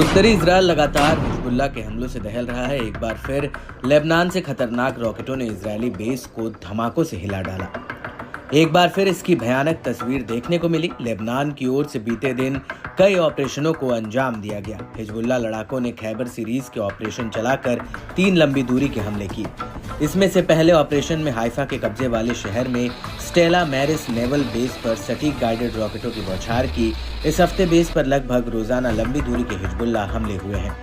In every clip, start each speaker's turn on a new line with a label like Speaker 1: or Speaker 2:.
Speaker 1: उत्तरी इजराइल लगातार हिजबुल्लाह के हमलों से दहल रहा है। एक बार फिर लेबनान से खतरनाक रॉकेटों ने इजरायली बेस को धमाकों से हिला डाला। एक बार फिर इसकी भयानक तस्वीर देखने को मिली। लेबनान की ओर से बीते दिन कई ऑपरेशनों को अंजाम दिया गया। हिजबुल्लाह लड़ाकों ने खैबर सीरीज के ऑपरेशन चलाकर 3 लंबी दूरी के हमले किए। इसमें से पहले ऑपरेशन में हाइफा के कब्जे वाले शहर में स्टेला मैरिस नेवल बेस पर सटीक गाइडेड रॉकेटों की बौछार की। इस हफ्ते बेस पर लगभग रोजाना लंबी दूरी के हिजबुल्लाह हमले हुए हैं।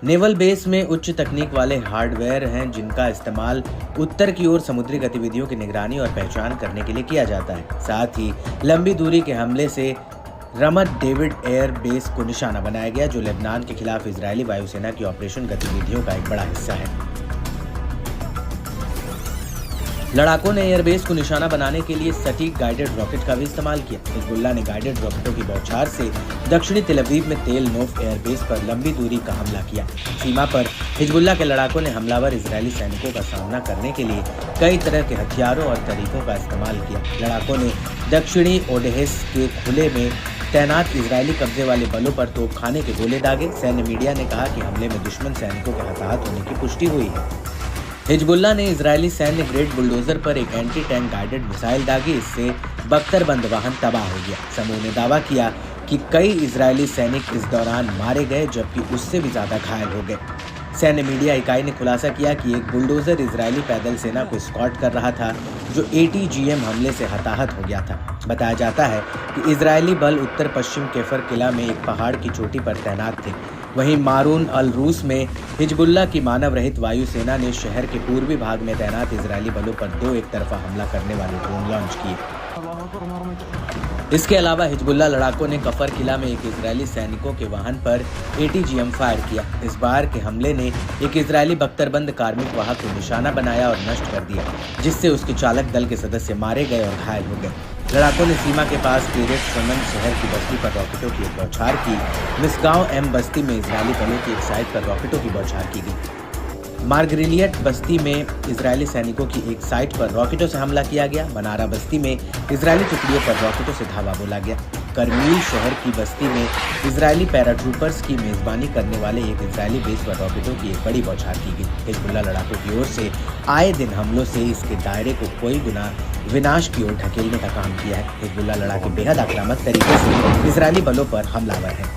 Speaker 1: नेवल बेस में उच्च तकनीक वाले हार्डवेयर हैं जिनका इस्तेमाल उत्तर की ओर समुद्री गतिविधियों की निगरानी और पहचान करने के लिए किया जाता है। साथ ही लंबी दूरी के हमले से रमत डेविड एयर बेस को निशाना बनाया गया, जो लेबनान के खिलाफ इजरायली वायुसेना की ऑपरेशन गतिविधियों का एक बड़ा हिस्सा है। लड़ाकों ने एयरबेस को निशाना बनाने के लिए सटीक गाइडेड रॉकेट का भी इस्तेमाल किया। हिजबुल्लाह ने गाइडेड रॉकेटों की बौछार से दक्षिणी तेल अवीव में तेल नोफ एयरबेस पर लंबी दूरी का हमला किया। सीमा पर हिजबुल्लाह के लड़ाकों ने हमलावर इजरायली सैनिकों का सामना करने के लिए कई तरह के हथियारों और तरीकों का इस्तेमाल किया। लड़ाकों ने दक्षिणी ओडेहेस के खुले में तैनात इजरायली कब्जे वाले बलों पर तोपखाने के गोले दागे। सैन्य मीडिया ने कहा कि हमले में दुश्मन सैनिकों के हताहत होने की पुष्टि हुई है। हिजबुल्लाह ने इजरायली सैन्य ग्रेड बुलडोजर पर एक एंटी टैंक गाइडेड मिसाइल दागी। इससे बख्तरबंद वाहन तबाह हो गया। समूह ने दावा किया कि कई इजरायली सैनिक इस दौरान मारे गए, जबकि उससे भी ज्यादा घायल हो गए। सैन्य मीडिया इकाई ने खुलासा किया कि एक बुलडोजर इजरायली पैदल सेना को स्कॉट कर रहा था, जो ATGM हमले से हताहत हो गया था। बताया जाता है कि इजरायली बल उत्तर पश्चिम केफर किला में एक पहाड़ की चोटी पर तैनात थे। वहीं मारून अल रूस में हिजबुल्लाह की मानव रहित वायुसेना ने शहर के पूर्वी भाग में तैनात इजरायली बलों पर 2 एक तरफा हमला करने वाले ड्रोन लॉन्च किए। इसके अलावा हिजबुल्लाह लड़ाकों ने कफर किला में एक इजरायली सैनिकों के वाहन पर ATGM फायर किया। इस बार के हमले ने एक इजरायली बख्तरबंद कार्मिक वाहक को निशाना बनाया और नष्ट कर दिया, जिससे उसके चालक दल के सदस्य मारे गए और घायल हो गए। लड़ाकों ने सीमा के पास किरेट शमन शहर की बस्ती पर रॉकेटों की एक बौछार की। मिसगांव M बस्ती में इजरायली बलों की एक साइट पर रॉकेटों की बौछार की गई। मार्गरिलियट बस्ती में इजरायली सैनिकों की एक साइट पर रॉकेटों से हमला किया गया। मनारा बस्ती में इजरायली टुकड़ियों पर रॉकेटों से धावा बोला गया। करमील शहर की बस्ती में इजरायली पैराट्रूपर्स की मेजबानी करने वाले एक इजरायली बेस पर रॉकेटों की एक बड़ी बौछार की गई। हिजबुल्लाह लड़ाकों की ओर से आए दिन हमलों से इसके दायरे को कोई गुना विनाश की ओर ढकेलने का काम किया है। हिजबुल्लाह लड़ाके बेहद आक्रामक तरीके से इजरायली बलों पर हमलावर है।